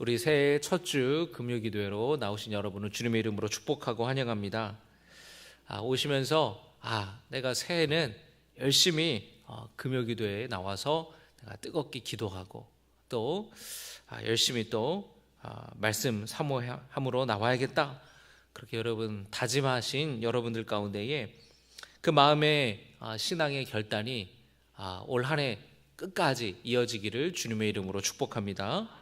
우리 새해 첫 주 금요기도회로 나오신 여러분을 주님의 이름으로 축복하고 환영합니다. 오시면서 내가 새해는 열심히 금요기도회에 나와서 내가 뜨겁게 기도하고 또 열심히 또 말씀 사모함으로 나와야겠다, 그렇게 여러분 다짐하신 여러분들 가운데에 그 마음의 신앙의 결단이 올 한 해 끝까지 이어지기를 주님의 이름으로 축복합니다.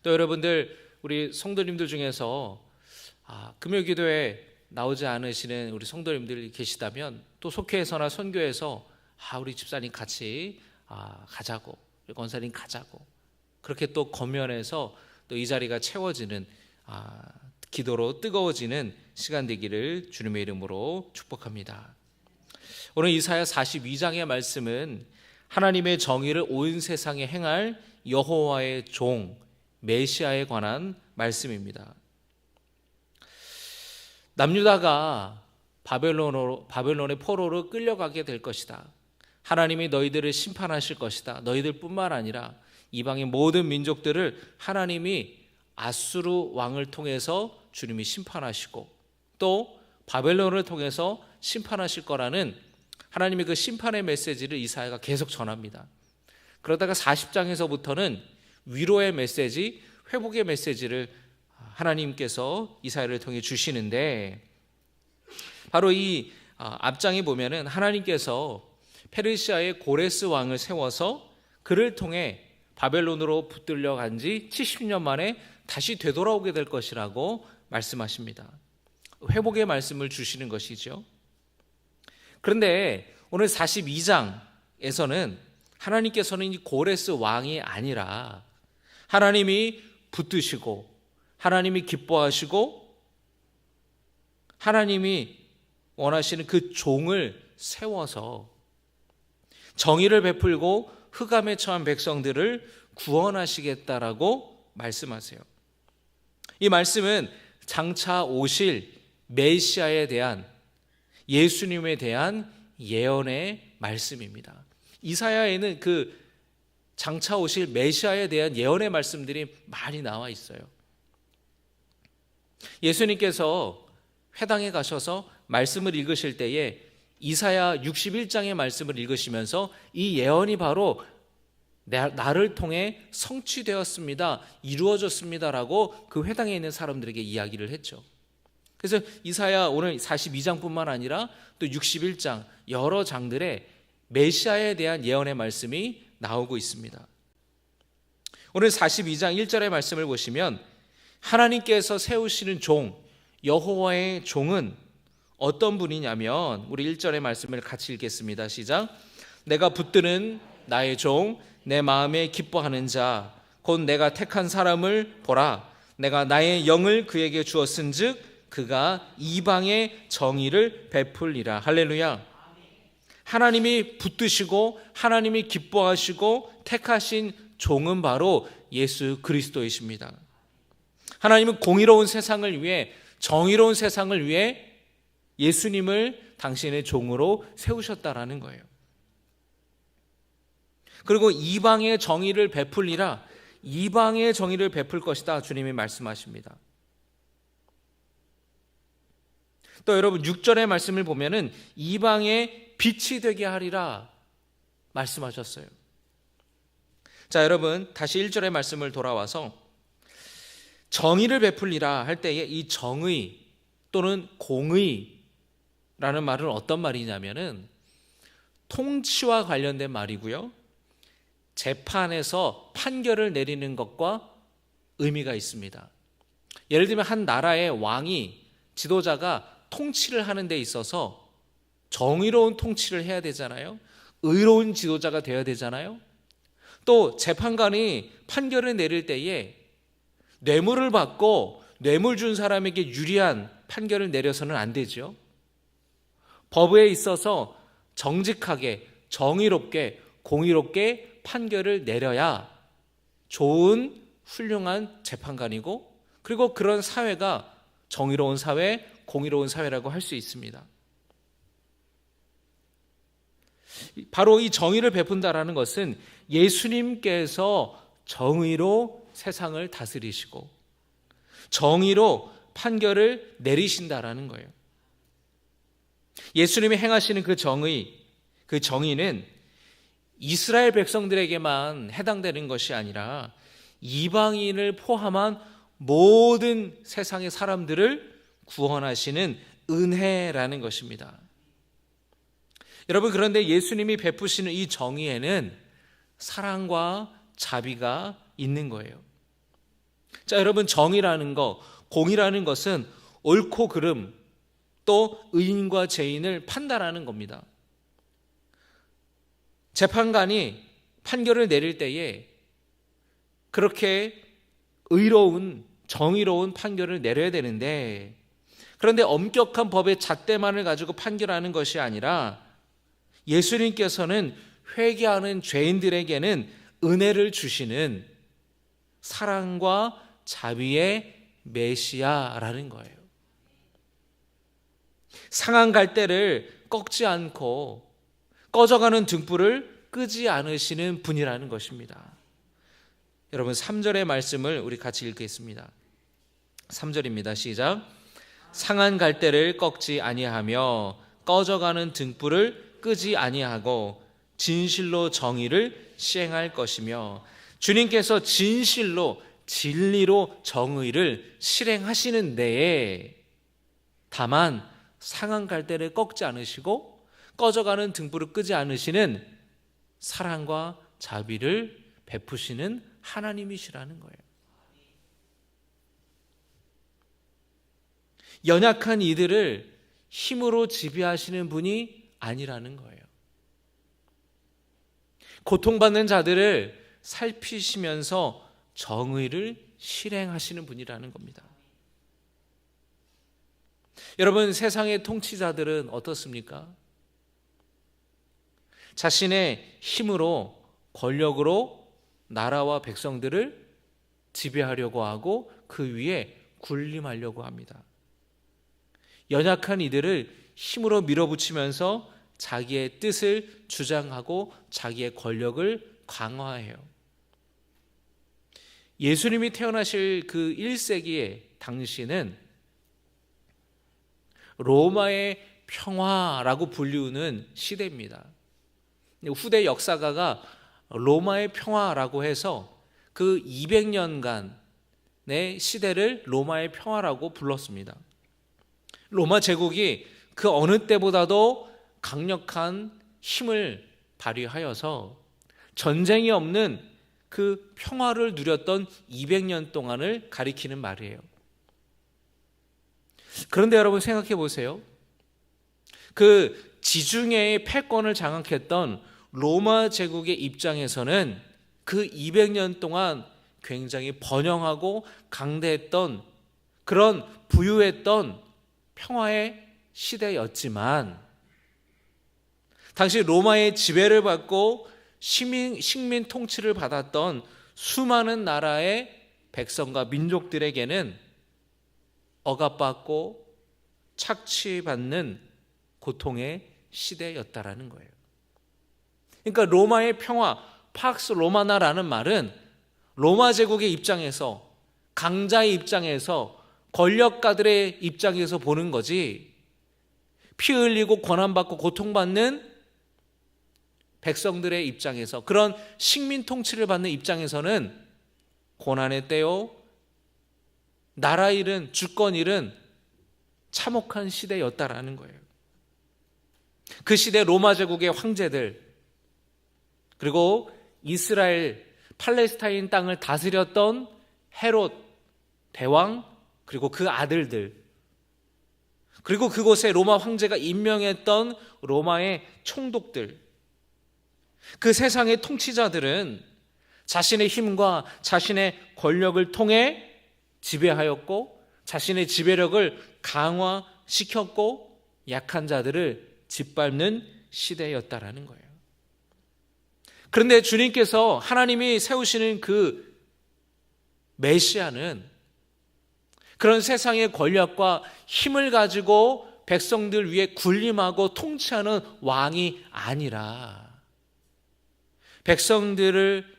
또 여러분들, 우리 성도님들 중에서 금요기도에 나오지 않으시는 우리 성도님들이 계시다면 또 속회에서나 선교에서 우리 집사님 같이 가자고, 우리 권사님 가자고, 그렇게 또 권면해서 또 이 자리가 채워지는 기도로 뜨거워지는 시간 되기를 주님의 이름으로 축복합니다. 오늘 이사야 42장의 말씀은 하나님의 정의를 온 세상에 행할 여호와의 종 메시아에 관한 말씀입니다. 남유다가 바벨론의 포로로 끌려가게 될 것이다. 하나님이 너희들을 심판하실 것이다. 너희들뿐만 아니라 이방의 모든 민족들을 하나님이 아수르 왕을 통해서 주님이 심판하시고 또 바벨론을 통해서 심판하실 거라는 하나님의 그 심판의 메시지를 이사야가 계속 전합니다. 그러다가 40장에서부터는 위로의 메시지, 회복의 메시지를 하나님께서 이사야를 통해 주시는데, 바로 이 앞장에 보면은 하나님께서 페르시아의 고레스 왕을 세워서 그를 통해 바벨론으로 붙들려 간 지 70년 만에 다시 되돌아오게 될 것이라고 말씀하십니다. 회복의 말씀을 주시는 것이죠. 그런데 오늘 42장에서는 하나님께서는 이 고레스 왕이 아니라 하나님이 붙드시고 하나님이 기뻐하시고 하나님이 원하시는 그 종을 세워서 정의를 베풀고 흑암에 처한 백성들을 구원하시겠다라고 말씀하세요. 이 말씀은 장차 오실 메시아에 대한, 예수님에 대한 예언의 말씀입니다. 이사야에는 그 장차 오실 메시아에 대한 예언의 말씀들이 많이 나와 있어요. 예수님께서 회당에 가셔서 말씀을 읽으실 때에 이사야 61장의 말씀을 읽으시면서 이 예언이 바로 나를 통해 성취되었습니다, 이루어졌습니다라고 그 회당에 있는 사람들에게 이야기를 했죠. 그래서 이사야 오늘 42장뿐만 아니라 또 61장 여러 장들에 메시아에 대한 예언의 말씀이 나오고 있습니다. 오늘 42장 1절의 말씀을 보시면 하나님께서 세우시는 종, 여호와의 종은 어떤 분이냐면, 우리 1절의 말씀을 같이 읽겠습니다. 시작. 내가 붙드는 나의 종, 내 마음에 기뻐하는 자, 곧 내가 택한 사람을 보라. 내가 나의 영을 그에게 주었은즉 그가 이방의 정의를 베풀리라. 할렐루야. 하나님이 붙드시고 하나님이 기뻐하시고 택하신 종은 바로 예수 그리스도이십니다. 하나님은 공의로운 세상을 위해, 정의로운 세상을 위해 예수님을 당신의 종으로 세우셨다라는 거예요. 그리고 이방의 정의를 베풀리라, 이방의 정의를 베풀 것이다 주님이 말씀하십니다. 또 여러분 6절의 말씀을 보면은 이방의 빛이 되게 하리라 말씀하셨어요. 자, 여러분 다시 1절의 말씀을 돌아와서 정의를 베풀리라 할 때에 이 정의 또는 공의라는 말은 어떤 말이냐면은 통치와 관련된 말이고요, 재판에서 판결을 내리는 것과 의미가 있습니다. 예를 들면 한 나라의 왕이, 지도자가 통치를 하는 데 있어서 정의로운 통치를 해야 되잖아요. 의로운 지도자가 되어야 되잖아요. 또 재판관이 판결을 내릴 때에 뇌물을 받고 뇌물 준 사람에게 유리한 판결을 내려서는 안 되죠. 법에 있어서 정직하게, 정의롭게, 공의롭게 판결을 내려야 좋은 훌륭한 재판관이고, 그리고 그런 사회가 정의로운 사회, 공의로운 사회라고 할 수 있습니다. 바로 이 정의를 베푼다라는 것은 예수님께서 정의로 세상을 다스리시고 정의로 판결을 내리신다라는 거예요. 예수님이 행하시는 그 정의는 이스라엘 백성들에게만 해당되는 것이 아니라 이방인을 포함한 모든 세상의 사람들을 구원하시는 은혜라는 것입니다. 여러분, 그런데 예수님이 베푸시는 이 정의에는 사랑과 자비가 있는 거예요. 자, 여러분, 정의라는 것, 공의라는 것은 옳고 그름, 또 의인과 죄인을 판단하는 겁니다. 재판관이 판결을 내릴 때에 그렇게 의로운, 정의로운 판결을 내려야 되는데, 그런데 엄격한 법의 잣대만을 가지고 판결하는 것이 아니라 예수님께서는 회개하는 죄인들에게는 은혜를 주시는 사랑과 자비의 메시아라는 거예요. 상한 갈대를 꺾지 않고 꺼져가는 등불을 끄지 않으시는 분이라는 것입니다. 여러분, 3절의 말씀을 우리 같이 읽겠습니다. 3절입니다. 시작. 상한 갈대를 꺾지 아니하며 꺼져가는 등불을 끄지 아니하고 진실로 정의를 시행할 것이며, 주님께서 진실로 진리로 정의를 실행하시는 데에 다만 상한 갈대를 꺾지 않으시고 꺼져가는 등불을 끄지 않으시는 사랑과 자비를 베푸시는 하나님이시라는 거예요. 연약한 이들을 힘으로 지배하시는 분이 아니라는 거예요. 고통받는 자들을 살피시면서 정의를 실행하시는 분이라는 겁니다. 여러분, 세상의 통치자들은 어떻습니까? 자신의 힘으로, 권력으로 나라와 백성들을 지배하려고 하고 그 위에 군림하려고 합니다. 연약한 이들을 힘으로 밀어붙이면서 자기의 뜻을 주장하고 자기의 권력을 강화해요. 예수님이 태어나실 그 1세기의 당시는 로마의 평화라고 불리우는 시대입니다. 후대 역사가가 로마의 평화라고 해서 그 200년간의 시대를 로마의 평화라고 불렀습니다. 로마 제국이 그 어느 때보다도 강력한 힘을 발휘하여서 전쟁이 없는 그 평화를 누렸던 200년 동안을 가리키는 말이에요. 그런데 여러분, 생각해 보세요. 그 지중해의 패권을 장악했던 로마 제국의 입장에서는 그 200년 동안 굉장히 번영하고 강대했던, 그런 부유했던 평화의 시대였지만, 당시 로마의 지배를 받고 식민 통치를 받았던 수많은 나라의 백성과 민족들에게는 억압받고 착취받는 고통의 시대였다라는 거예요. 그러니까 로마의 평화, 팍스 로마나라는 말은 로마 제국의 입장에서, 강자의 입장에서, 권력가들의 입장에서 보는 거지, 피 흘리고 고난받고 고통받는 백성들의 입장에서, 그런 식민 통치를 받는 입장에서는 고난의 때요, 나라 잃은, 주권 잃은 참혹한 시대였다라는 거예요. 그 시대 로마 제국의 황제들, 그리고 이스라엘, 팔레스타인 땅을 다스렸던 헤롯 대왕, 그리고 그 아들들, 그리고 그곳에 로마 황제가 임명했던 로마의 총독들, 그 세상의 통치자들은 자신의 힘과 자신의 권력을 통해 지배하였고 자신의 지배력을 강화시켰고 약한 자들을 짓밟는 시대였다라는 거예요. 그런데 주님께서, 하나님이 세우시는 그 메시아는 그런 세상의 권력과 힘을 가지고 백성들 위에 군림하고 통치하는 왕이 아니라 백성들을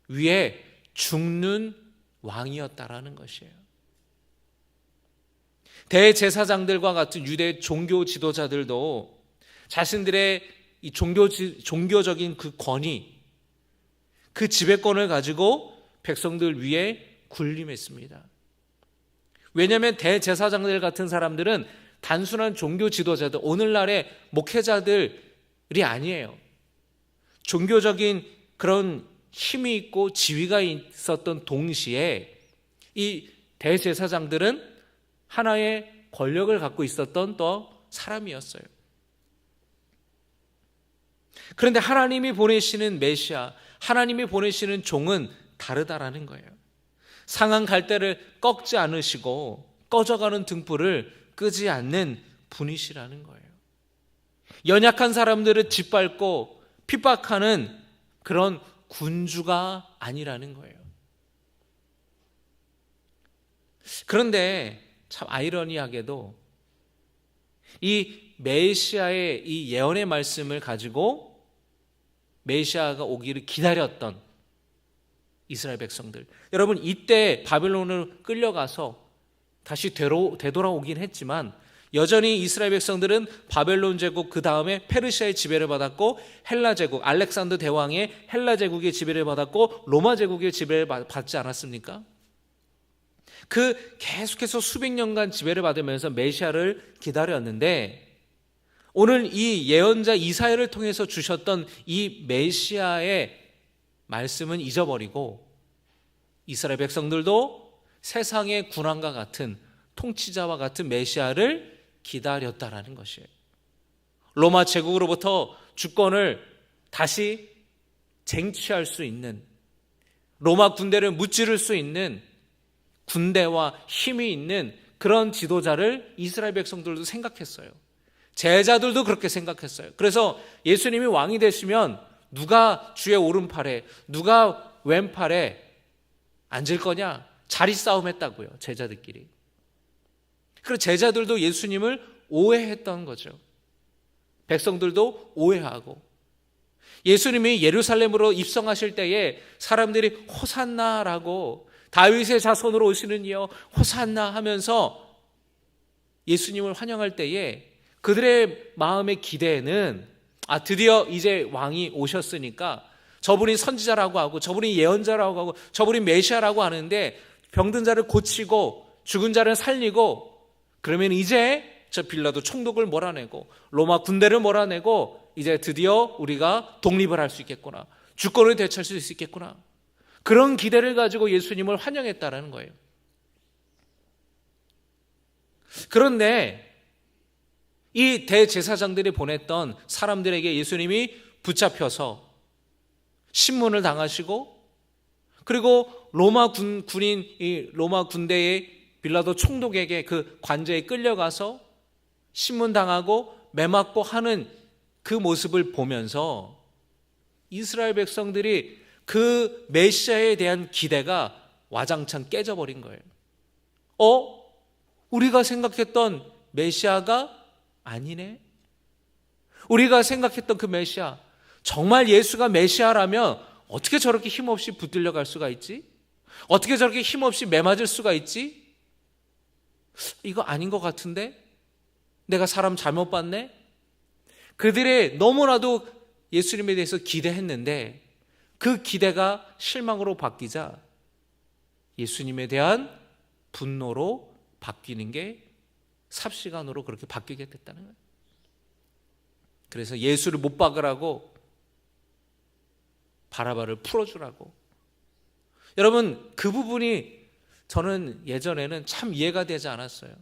위해 죽는 왕이었다라는 것이에요. 대제사장들과 같은 유대 종교 지도자들도 자신들의 이 종교적인 그 권위, 그 지배권을 가지고 백성들 위에 군림했습니다. 왜냐하면 대제사장들 같은 사람들은 단순한 종교 지도자들, 오늘날의 목회자들이 아니에요. 종교적인 그런 힘이 있고 지위가 있었던 동시에 이 대제사장들은 하나의 권력을 갖고 있었던 또 사람이었어요. 그런데 하나님이 보내시는 메시아, 하나님이 보내시는 종은 다르다라는 거예요. 상한 갈대를 꺾지 않으시고 꺼져가는 등불을 끄지 않는 분이시라는 거예요. 연약한 사람들을 짓밟고 핍박하는 그런 군주가 아니라는 거예요. 그런데 참 아이러니하게도 이 메시아의 이 예언의 말씀을 가지고 메시아가 오기를 기다렸던 이스라엘 백성들, 여러분 이때 바벨론으로 끌려가서 다시 되돌아오긴 했지만 여전히 이스라엘 백성들은 바벨론 제국, 그 다음에 페르시아의 지배를 받았고 헬라 제국, 알렉산더 대왕의 헬라 제국의 지배를 받았고 로마 제국의 지배를 받지 않았습니까? 그 계속해서 수백 년간 지배를 받으면서 메시아를 기다렸는데 오늘 이 예언자 이사야를 통해서 주셨던 이 메시아의 말씀은 잊어버리고 이스라엘 백성들도 세상의 군왕과 같은 통치자와 같은 메시아를 기다렸다라는 것이에요. 로마 제국으로부터 주권을 다시 쟁취할 수 있는, 로마 군대를 무찌를 수 있는 군대와 힘이 있는 그런 지도자를 이스라엘 백성들도 생각했어요. 제자들도 그렇게 생각했어요. 그래서 예수님이 왕이 되시면 누가 주의 오른팔에 누가 왼팔에 앉을 거냐, 자리 싸움했다고요, 제자들끼리. 그리고 제자들도 예수님을 오해했던 거죠. 백성들도 오해하고, 예수님이 예루살렘으로 입성하실 때에 사람들이 호산나라고, 다윗의 자손으로 오시는 이여 호산나 하면서 예수님을 환영할 때에 그들의 마음의 기대는 드디어 이제 왕이 오셨으니까 저분이 선지자라고 하고 저분이 예언자라고 하고 저분이 메시아라고 하는데 병든 자를 고치고 죽은 자를 살리고 그러면 이제 저 빌라도 총독을 몰아내고 로마 군대를 몰아내고 이제 드디어 우리가 독립을 할 수 있겠구나, 주권을 되찾을 수 있겠구나, 그런 기대를 가지고 예수님을 환영했다라는 거예요. 그런데 이 대제사장들이 보냈던 사람들에게 예수님이 붙잡혀서 신문을 당하시고, 그리고 로마 군인, 이 로마 군대의 빌라도 총독에게 그 관저에 끌려가서 신문 당하고 매맞고 하는 그 모습을 보면서 이스라엘 백성들이 그 메시아에 대한 기대가 와장창 깨져버린 거예요. 우리가 생각했던 메시아가 아니네? 우리가 생각했던 그 메시아, 정말 예수가 메시아라면 어떻게 저렇게 힘없이 붙들려 갈 수가 있지? 어떻게 저렇게 힘없이 매맞을 수가 있지? 이거 아닌 것 같은데? 내가 사람 잘못 봤네? 그들의 너무나도 예수님에 대해서 기대했는데 그 기대가 실망으로 바뀌자 예수님에 대한 분노로 바뀌는 게 삽시간으로 그렇게 바뀌게 됐다는 거예요. 그래서 예수를 못 박으라고 바라바를 풀어주라고. 여러분, 그 부분이 저는 예전에는 참 이해가 되지 않았어요.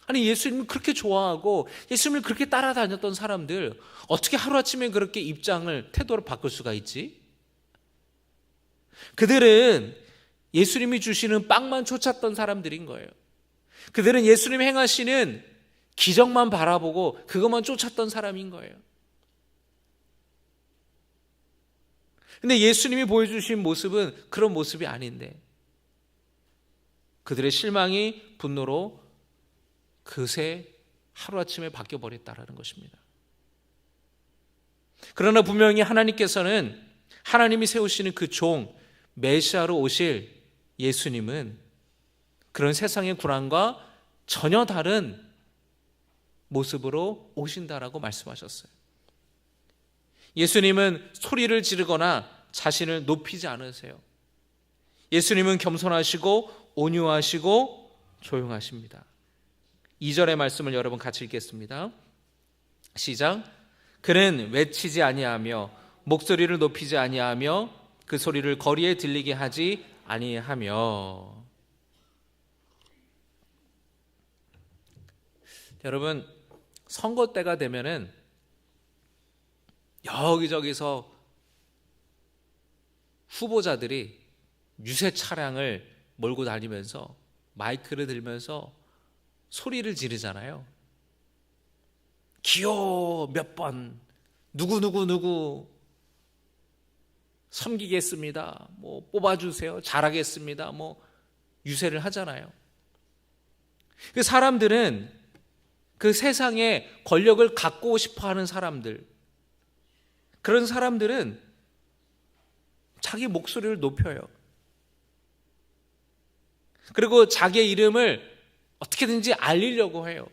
아니, 예수님을 그렇게 좋아하고 예수님을 그렇게 따라다녔던 사람들 어떻게 하루아침에 그렇게 태도를 바꿀 수가 있지? 그들은 예수님이 주시는 빵만 쫓았던 사람들인 거예요. 그들은 예수님 행하시는 기적만 바라보고 그것만 쫓았던 사람인 거예요. 근데 예수님이 보여주신 모습은 그런 모습이 아닌데 그들의 실망이 분노로 그새 하루아침에 바뀌어버렸다는 것입니다. 그러나 분명히 하나님께서는 하나님이 세우시는 그 종 메시아로 오실 예수님은 그런 세상의 고난과 전혀 다른 모습으로 오신다라고 말씀하셨어요. 예수님은 소리를 지르거나 자신을 높이지 않으세요. 예수님은 겸손하시고 온유하시고 조용하십니다. 2절의 말씀을 여러분 같이 읽겠습니다. 시작. 그는 외치지 아니하며 목소리를 높이지 아니하며 그 소리를 거리에 들리게 하지 아니하며. 여러분, 선거 때가 되면은 여기저기서 후보자들이 유세 차량을 몰고 다니면서 마이크를 들면서 소리를 지르잖아요. 기호 몇 번, 누구 섬기겠습니다. 뭐 뽑아주세요. 잘하겠습니다. 뭐 유세를 하잖아요. 그 사람들은 그 세상에 권력을 갖고 싶어 하는 사람들, 그런 사람들은 자기 목소리를 높여요. 그리고 자기의 이름을 어떻게든지 알리려고 해요.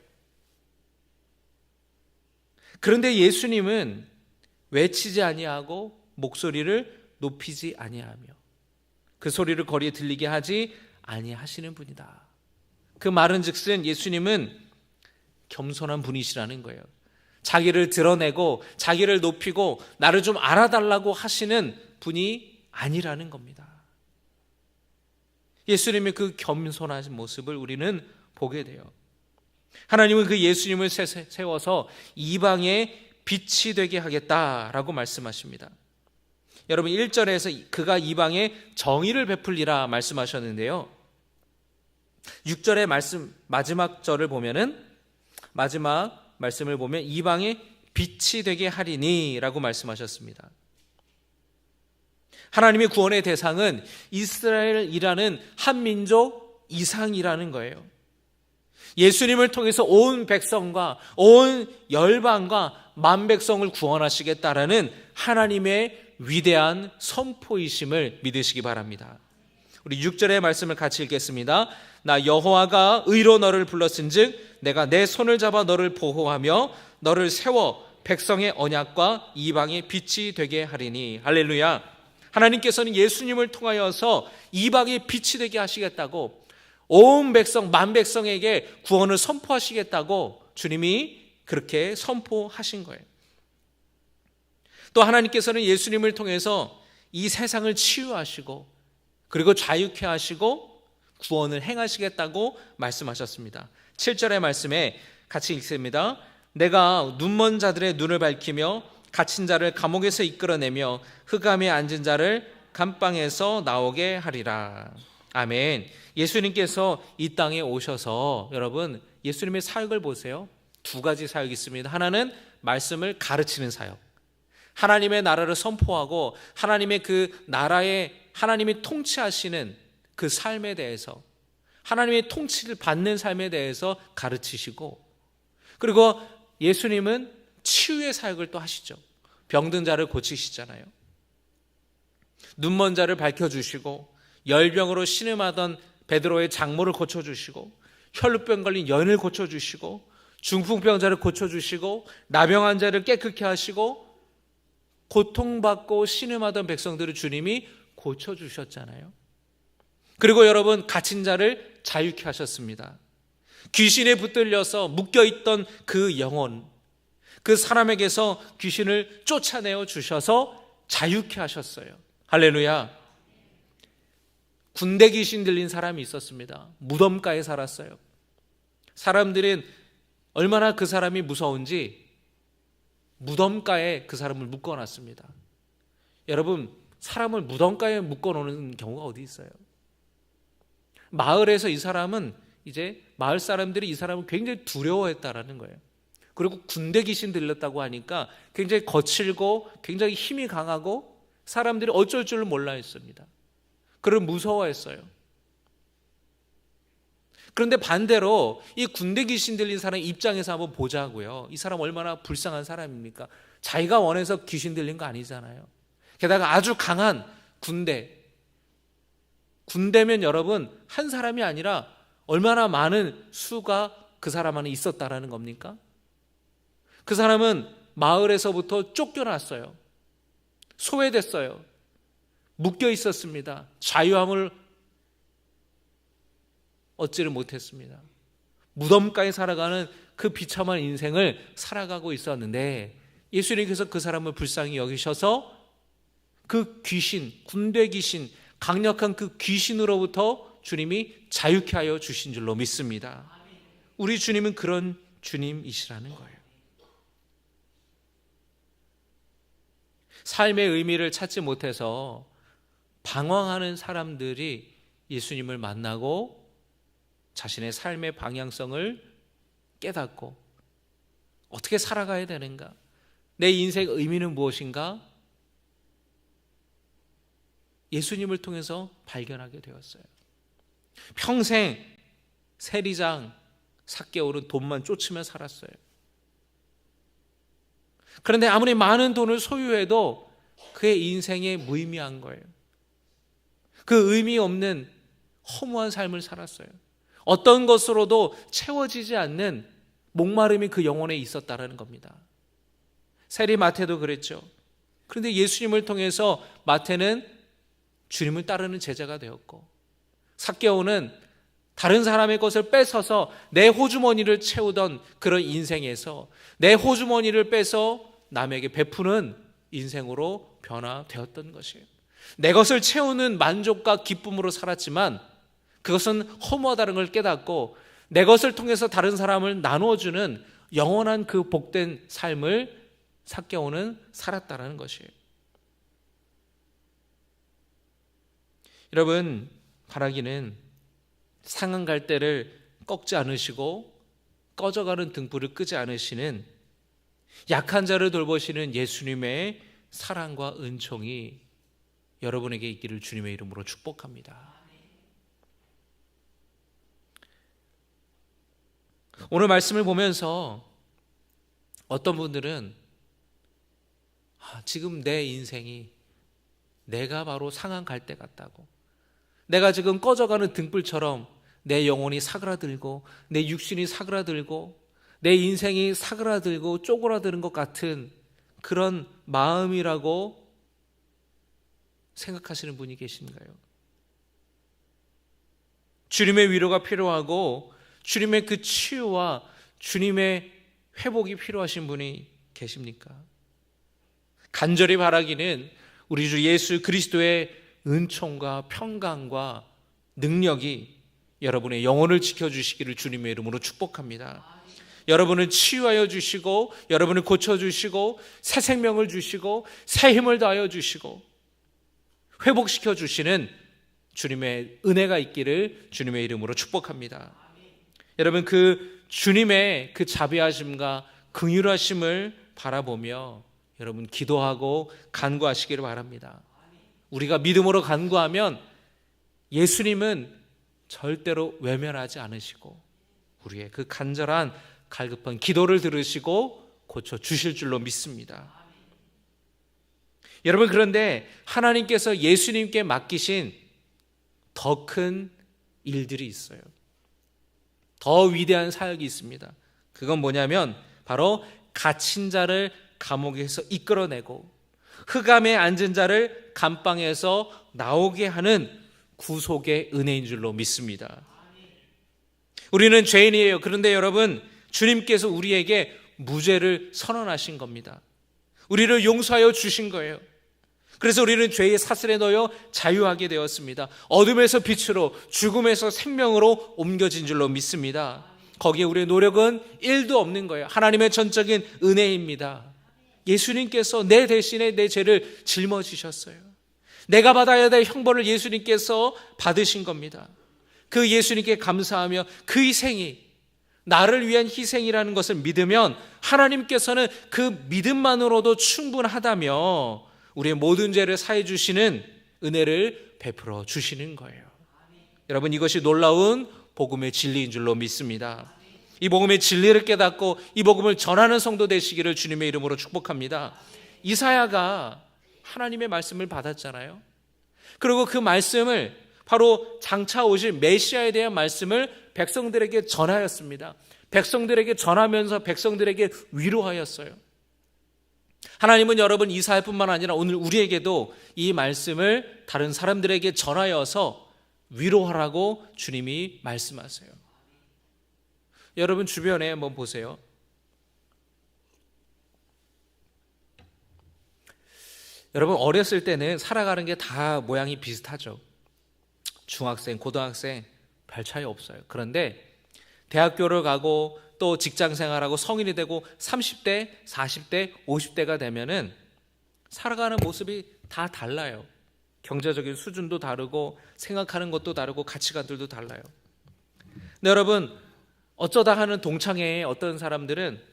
그런데 예수님은 외치지 아니하고 목소리를 높이지 아니하며 그 소리를 거리에 들리게 하지 아니하시는 분이다. 그 말은즉슨 예수님은 겸손한 분이시라는 거예요. 자기를 드러내고 자기를 높이고 나를 좀 알아달라고 하시는 분이 아니라는 겁니다. 예수님의 그 겸손한 모습을 우리는 보게 돼요. 하나님은 그 예수님을 세워서 이방의 빛이 되게 하겠다라고 말씀하십니다. 여러분 1절에서 그가 이방에 정의를 베풀리라 말씀하셨는데요. 6절의 말씀 마지막 절을 보면은 마지막 말씀을 보면 이방의 빛이 되게 하리니라고 말씀하셨습니다. 하나님의 구원의 대상은 이스라엘이라는 한 민족 이상이라는 거예요. 예수님을 통해서 온 백성과 온 열방과 만 백성을 구원하시겠다라는 하나님의 위대한 선포이심을 믿으시기 바랍니다. 우리 6절의 말씀을 같이 읽겠습니다. 나 여호와가 의로 너를 불렀은즉 내가 내 손을 잡아 너를 보호하며 너를 세워 백성의 언약과 이방의 빛이 되게 하리니. 할렐루야. 하나님께서는 예수님을 통하여서 이방의 빛이 되게 하시겠다고, 온 백성 만 백성에게 구원을 선포하시겠다고 주님이 그렇게 선포하신 거예요. 또 하나님께서는 예수님을 통해서 이 세상을 치유하시고 그리고 자유케 하시고 구원을 행하시겠다고 말씀하셨습니다. 7절의 말씀에 같이 읽습니다. 내가 눈먼 자들의 눈을 밝히며 갇힌 자를 감옥에서 이끌어내며 흑암에 앉은 자를 감방에서 나오게 하리라. 아멘. 예수님께서 이 땅에 오셔서, 여러분 예수님의 사역을 보세요. 두 가지 사역이 있습니다. 하나는 말씀을 가르치는 사역, 하나님의 나라를 선포하고 하나님의 그 나라에 하나님이 통치하시는 그 삶에 대해서, 하나님의 통치를 받는 삶에 대해서 가르치시고, 그리고 예수님은 치유의 사역을 또 하시죠. 병든 자를 고치시잖아요. 눈먼 자를 밝혀주시고, 열병으로 신음하던 베드로의 장모를 고쳐주시고, 혈루병 걸린 여인을 고쳐주시고, 중풍병자를 고쳐주시고, 나병한 자를 깨끗게 하시고, 고통받고 신음하던 백성들을 주님이 고쳐주셨잖아요. 그리고 여러분, 갇힌 자를 자유케 하셨습니다. 귀신에 붙들려서 묶여있던 그 영혼, 그 사람에게서 귀신을 쫓아내어 주셔서 자유케 하셨어요. 할렐루야. 군대 귀신 들린 사람이 있었습니다. 무덤가에 살았어요. 사람들은 얼마나 그 사람이 무서운지 무덤가에 그 사람을 묶어놨습니다. 여러분, 사람을 무덤가에 묶어놓는 경우가 어디 있어요? 마을에서 이 사람은, 이제 마을 사람들이 이 사람을 굉장히 두려워했다라는 거예요. 그리고 군대 귀신 들렸다고 하니까 굉장히 거칠고 굉장히 힘이 강하고 사람들이 어쩔 줄을 몰라 했습니다. 그를 무서워했어요. 그런데 반대로 이 군대 귀신 들린 사람 입장에서 한번 보자고요. 이 사람 얼마나 불쌍한 사람입니까? 자기가 원해서 귀신 들린 거 아니잖아요. 게다가 아주 강한 군대면 여러분 한 사람이 아니라 얼마나 많은 수가 그 사람 안에 있었다라는 겁니까? 그 사람은 마을에서부터 쫓겨났어요. 소외됐어요. 묶여 있었습니다. 자유함을 얻지를 못했습니다. 무덤가에 살아가는 그 비참한 인생을 살아가고 있었는데 예수님께서 그 사람을 불쌍히 여기셔서 그 귀신, 군대 귀신, 강력한 그 귀신으로부터 주님이 자유케 하여 주신 줄로 믿습니다. 우리 주님은 그런 주님이시라는 거예요. 삶의 의미를 찾지 못해서 방황하는 사람들이 예수님을 만나고 자신의 삶의 방향성을 깨닫고 어떻게 살아가야 되는가? 내 인생의 의미는 무엇인가? 예수님을 통해서 발견하게 되었어요. 평생 세리장 삭개오는 돈만 쫓으며 살았어요. 그런데 아무리 많은 돈을 소유해도 그의 인생에 무의미한 거예요. 그 의미 없는 허무한 삶을 살았어요. 어떤 것으로도 채워지지 않는 목마름이 그 영혼에 있었다라는 겁니다. 세리 마태도 그랬죠. 그런데 예수님을 통해서 마태는 주님을 따르는 제자가 되었고, 삭개오는 다른 사람의 것을 뺏어서 내 호주머니를 채우던 그런 인생에서 내 호주머니를 빼서 남에게 베푸는 인생으로 변화되었던 것이에요. 내 것을 채우는 만족과 기쁨으로 살았지만 그것은 허무하다는 걸 깨닫고 내 것을 통해서 다른 사람을 나누어주는 영원한 그 복된 삶을 삭개오는 살았다는 것이에요. 여러분, 바라기는 상한 갈대를 꺾지 않으시고 꺼져가는 등불을 끄지 않으시는 약한 자를 돌보시는 예수님의 사랑과 은총이 여러분에게 있기를 주님의 이름으로 축복합니다. 오늘 말씀을 보면서 어떤 분들은 지금 내 인생이 내가 바로 상한 갈대 같다고, 내가 지금 꺼져가는 등불처럼 내 영혼이 사그라들고 내 육신이 사그라들고 내 인생이 사그라들고 쪼그라드는 것 같은 그런 마음이라고 생각하시는 분이 계신가요? 주님의 위로가 필요하고 주님의 그 치유와 주님의 회복이 필요하신 분이 계십니까? 간절히 바라기는 우리 주 예수 그리스도의 은총과 평강과 능력이 여러분의 영혼을 지켜주시기를 주님의 이름으로 축복합니다. 여러분을 치유하여 주시고 여러분을 고쳐주시고 새 생명을 주시고 새 힘을 더하여 주시고 회복시켜 주시는 주님의 은혜가 있기를 주님의 이름으로 축복합니다. 여러분, 그 주님의 그 자비하심과 긍휼하심을 바라보며 여러분 기도하고 간구하시기를 바랍니다. 우리가 믿음으로 간구하면 예수님은 절대로 외면하지 않으시고 우리의 그 간절한 갈급한 기도를 들으시고 고쳐 주실 줄로 믿습니다. 여러분, 그런데 하나님께서 예수님께 맡기신 더 큰 일들이 있어요. 더 위대한 사역이 있습니다. 그건 뭐냐면 바로 갇힌 자를 감옥에서 이끌어내고 흑암에 앉은 자를 감방에서 나오게 하는 구속의 은혜인 줄로 믿습니다. 우리는 죄인이에요. 그런데 여러분, 주님께서 우리에게 무죄를 선언하신 겁니다. 우리를 용서하여 주신 거예요. 그래서 우리는 죄의 사슬에 넣여 자유하게 되었습니다. 어둠에서 빛으로, 죽음에서 생명으로 옮겨진 줄로 믿습니다. 거기에 우리의 노력은 1도 없는 거예요. 하나님의 전적인 은혜입니다. 예수님께서 내 대신에 내 죄를 짊어지셨어요. 내가 받아야 될 형벌을 예수님께서 받으신 겁니다. 그 예수님께 감사하며 그 희생이 나를 위한 희생이라는 것을 믿으면 하나님께서는 그 믿음만으로도 충분하다며 우리의 모든 죄를 사해 주시는 은혜를 베풀어 주시는 거예요. 여러분, 이것이 놀라운 복음의 진리인 줄로 믿습니다. 이 복음의 진리를 깨닫고 이 복음을 전하는 성도 되시기를 주님의 이름으로 축복합니다. 이사야가 하나님의 말씀을 받았잖아요. 그리고 그 말씀을 바로 장차 오실 메시아에 대한 말씀을 백성들에게 전하였습니다. 백성들에게 전하면서 백성들에게 위로하였어요. 하나님은 여러분 이사야뿐만 아니라 오늘 우리에게도 이 말씀을 다른 사람들에게 전하여서 위로하라고 주님이 말씀하세요. 여러분 주변에 한번 보세요. 여러분 어렸을 때는 살아가는 게 다 모양이 비슷하죠. 중학생, 고등학생 별 차이 없어요. 그런데 대학교를 가고 또 직장 생활하고 성인이 되고 30대, 40대, 50대가 되면은 살아가는 모습이 다 달라요. 경제적인 수준도 다르고 생각하는 것도 다르고 가치관들도 달라요. 근데 여러분 어쩌다 하는 동창회에 어떤 사람들은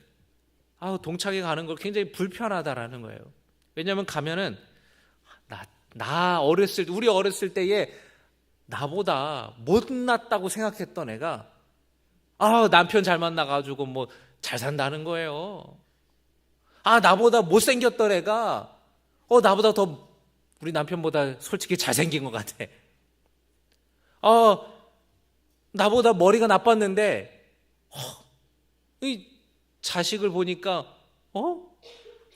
동창회 가는 걸 굉장히 불편하다라는 거예요. 왜냐하면 가면은 우리 어렸을 때에 나보다 못났다고 생각했던 애가 남편 잘 만나가지고 뭐 잘 산다는 거예요. 나보다 못생겼던 애가 나보다 더 우리 남편보다 솔직히 잘생긴 것 같아. 나보다 머리가 나빴는데 이 자식을 보니까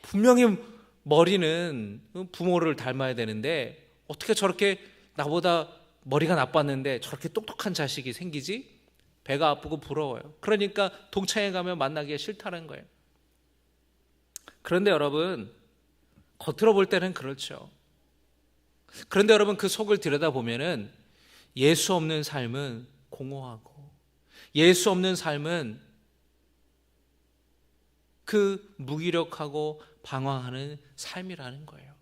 분명히 머리는 부모를 닮아야 되는데 어떻게 저렇게 나보다 머리가 나빴는데 저렇게 똑똑한 자식이 생기지? 배가 아프고 부러워요. 그러니까 동창회 가면 만나기가 싫다는 거예요. 그런데 여러분 겉으로 볼 때는 그렇죠. 그런데 여러분 그 속을 들여다보면은 예수 없는 삶은 공허하고 예수 없는 삶은 그 무기력하고 방황하는 삶이라는 거예요.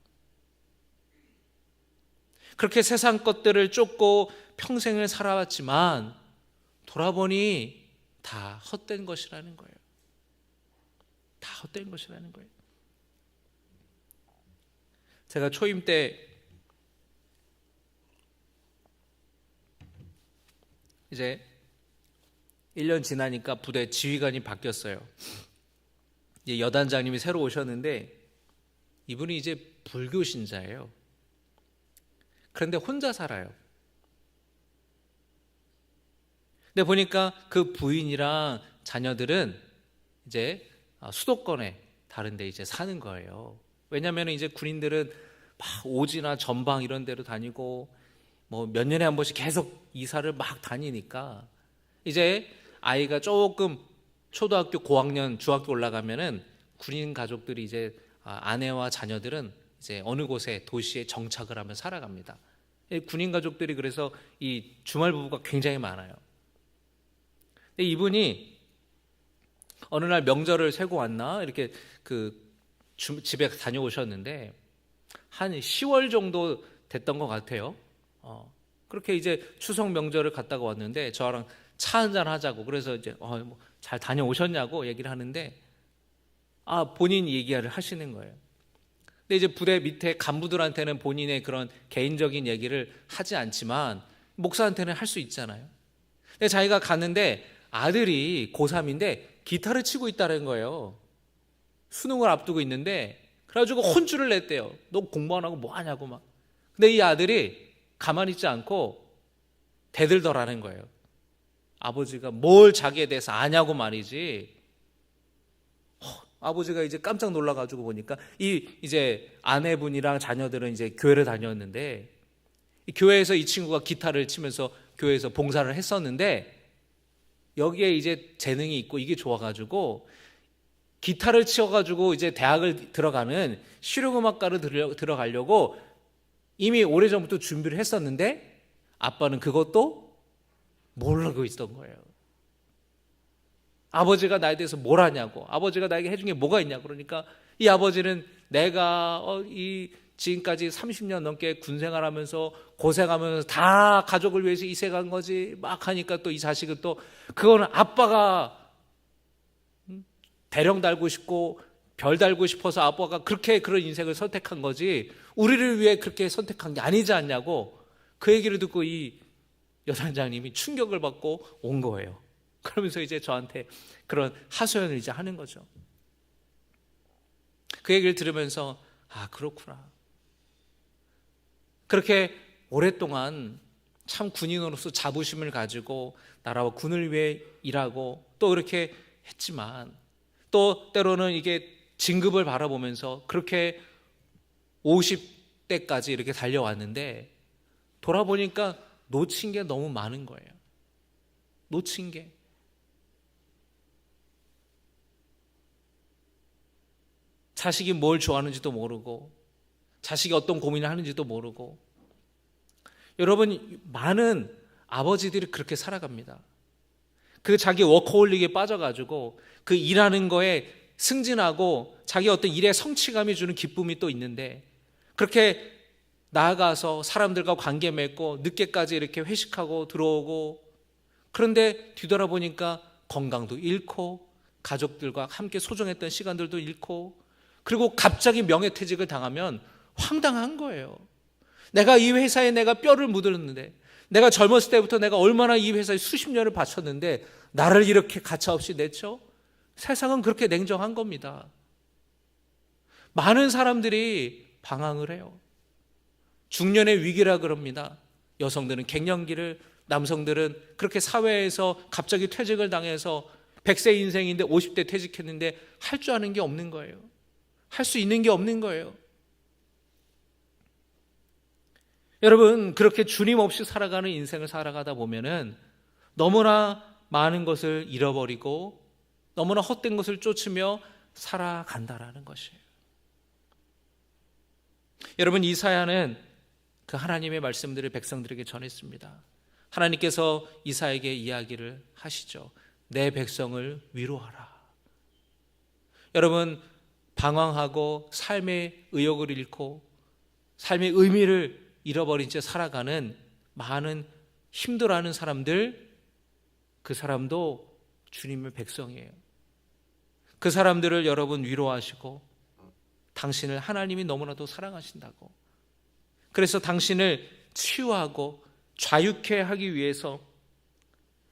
그렇게 세상 것들을 쫓고 평생을 살아왔지만 돌아보니 다 헛된 것이라는 거예요. 다 헛된 것이라는 거예요. 제가 초임 때 이제 1년 지나니까 부대 지휘관이 바뀌었어요. 이제 여단장님이 새로 오셨는데 이분이 이제 불교 신자예요. 그런데 혼자 살아요. 근데 보니까 그 부인이랑 자녀들은 이제 수도권에 다른 데 이제 사는 거예요. 왜냐하면 이제 군인들은 막 오지나 전방 이런 데로 다니고 뭐 몇 년에 한 번씩 계속 이사를 막 다니니까 이제 아이가 조금 초등학교 고학년 중학교 올라가면은 군인 가족들이 이제 아내와 자녀들은 이제 어느 곳에 도시에 정착을 하며 살아갑니다. 군인 가족들이 그래서 이 주말 부부가 굉장히 많아요. 근데 이분이 어느 날 명절을 세고 왔나 이렇게 집에 다녀오셨는데 한 10월 정도 됐던 것 같아요. 그렇게 이제 추석 명절을 갔다가 왔는데 저랑 차 한잔 하자고 그래서 이제 뭐 잘 다녀오셨냐고 얘기를 하는데 본인 얘기를 하시는 거예요. 근데 이제 부대 밑에 간부들한테는 본인의 그런 개인적인 얘기를 하지 않지만 목사한테는 할 수 있잖아요. 근데 자기가 갔는데 아들이 고3인데 기타를 치고 있다는 거예요. 수능을 앞두고 있는데 그래가지고 혼쭐을 냈대요. 너 공부 안 하고 뭐 하냐고 막. 근데 이 아들이 가만히 있지 않고 대들더라는 거예요. 아버지가 뭘 자기에 대해서 아냐고 말이지. 아버지가 이제 깜짝 놀라가지고 보니까 이제 아내분이랑 자녀들은 이제 교회를 다녔는데 이 교회에서 이 친구가 기타를 치면서 교회에서 봉사를 했었는데 여기에 이제 재능이 있고 이게 좋아가지고 기타를 치워가지고 이제 대학을 들어가는 실용음악과를 들어가려고 이미 오래전부터 준비를 했었는데 아빠는 그것도 모르고 있던 거예요. 아버지가 나에 대해서 뭘 하냐고, 아버지가 나에게 해준 게 뭐가 있냐고. 그러니까 이 아버지는 내가 지금까지 30년 넘게 군생활하면서 고생하면서 다 가족을 위해서 희생한 거지 막 하니까 또 이 자식은 또 그거는 아빠가 대령 달고 싶고 별 달고 싶어서 아빠가 그렇게 그런 인생을 선택한 거지 우리를 위해 그렇게 선택한 게 아니지 않냐고. 그 얘기를 듣고 이 여단장님이 충격을 받고 온 거예요. 그러면서 이제 저한테 그런 하소연을 이제 하는 거죠. 그 얘기를 들으면서 그렇구나. 그렇게 오랫동안 참 군인으로서 자부심을 가지고 나라와 군을 위해 일하고 또 그렇게 했지만, 또 때로는 이게 진급을 바라보면서 그렇게 50대까지 이렇게 달려왔는데 돌아보니까 놓친 게 너무 많은 거예요. 놓친 게. 자식이 뭘 좋아하는지도 모르고, 자식이 어떤 고민을 하는지도 모르고. 여러분, 많은 아버지들이 그렇게 살아갑니다. 그 자기 워커홀릭에 빠져가지고 그 일하는 거에 승진하고 자기 어떤 일의 성취감이 주는 기쁨이 또 있는데, 그렇게 나아가서 사람들과 관계 맺고 늦게까지 이렇게 회식하고 들어오고, 그런데 뒤돌아보니까 건강도 잃고 가족들과 함께 소중했던 시간들도 잃고, 그리고 갑자기 명예퇴직을 당하면 황당한 거예요. 내가 이 회사에 내가 뼈를 묻었는데, 내가 젊었을 때부터 내가 얼마나 이 회사에 수십 년을 바쳤는데 나를 이렇게 가차없이 내쳐? 세상은 그렇게 냉정한 겁니다. 많은 사람들이 방황을 해요. 중년의 위기라 그럽니다. 여성들은 갱년기를, 남성들은 그렇게 사회에서 갑자기 퇴직을 당해서 100세 인생인데 50대 퇴직했는데 할 줄 아는 게 없는 거예요. 할 수 있는 게 없는 거예요. 여러분, 그렇게 주님 없이 살아가는 인생을 살아가다 보면은 너무나 많은 것을 잃어버리고 너무나 헛된 것을 쫓으며 살아간다라는 것이에요. 여러분, 이사야는 그 하나님의 말씀들을 백성들에게 전했습니다. 하나님께서 이사야에게 이야기를 하시죠. 내 백성을 위로하라. 여러분, 방황하고 삶의 의욕을 잃고 삶의 의미를 잃어버린 채 살아가는 많은 힘들어하는 사람들, 그 사람도 주님의 백성이에요. 그 사람들을 여러분 위로하시고 당신을 하나님이 너무나도 사랑하신다고, 그래서 당신을 치유하고 자유케 하기 위해서,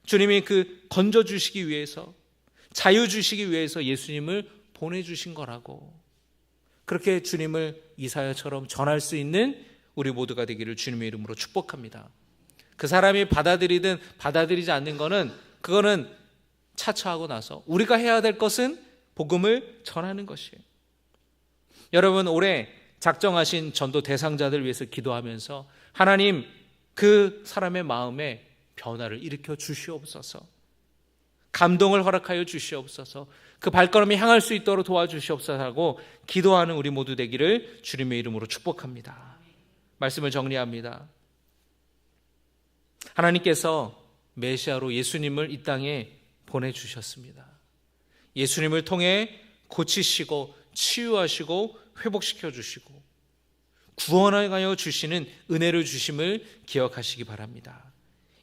주님이 그 건져주시기 위해서, 자유 주시기 위해서 예수님을 보내주신 거라고, 그렇게 주님을 이사야처럼 전할 수 있는 우리 모두가 되기를 주님의 이름으로 축복합니다. 그 사람이 받아들이든 받아들이지 않는 거는, 그거는 차차하고 나서 우리가 해야 될 것은 복음을 전하는 것이에요. 여러분, 올해 작정하신 전도 대상자들 위해서 기도하면서 하나님, 그 사람의 마음에 변화를 일으켜 주시옵소서, 감동을 허락하여 주시옵소서, 그 발걸음이 향할 수 있도록 도와주시옵소서 하고 기도하는 우리 모두 되기를 주님의 이름으로 축복합니다. 말씀을 정리합니다. 하나님께서 메시아로 예수님을 이 땅에 보내주셨습니다. 예수님을 통해 고치시고 치유하시고 회복시켜 주시고 구원하여 주시는 은혜를 주심을 기억하시기 바랍니다.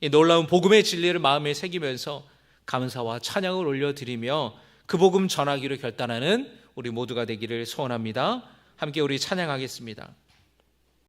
이 놀라운 복음의 진리를 마음에 새기면서 감사와 찬양을 올려드리며 그 복음 전하기로 결단하는 우리 모두가 되기를 소원합니다. 함께 우리 찬양하겠습니다.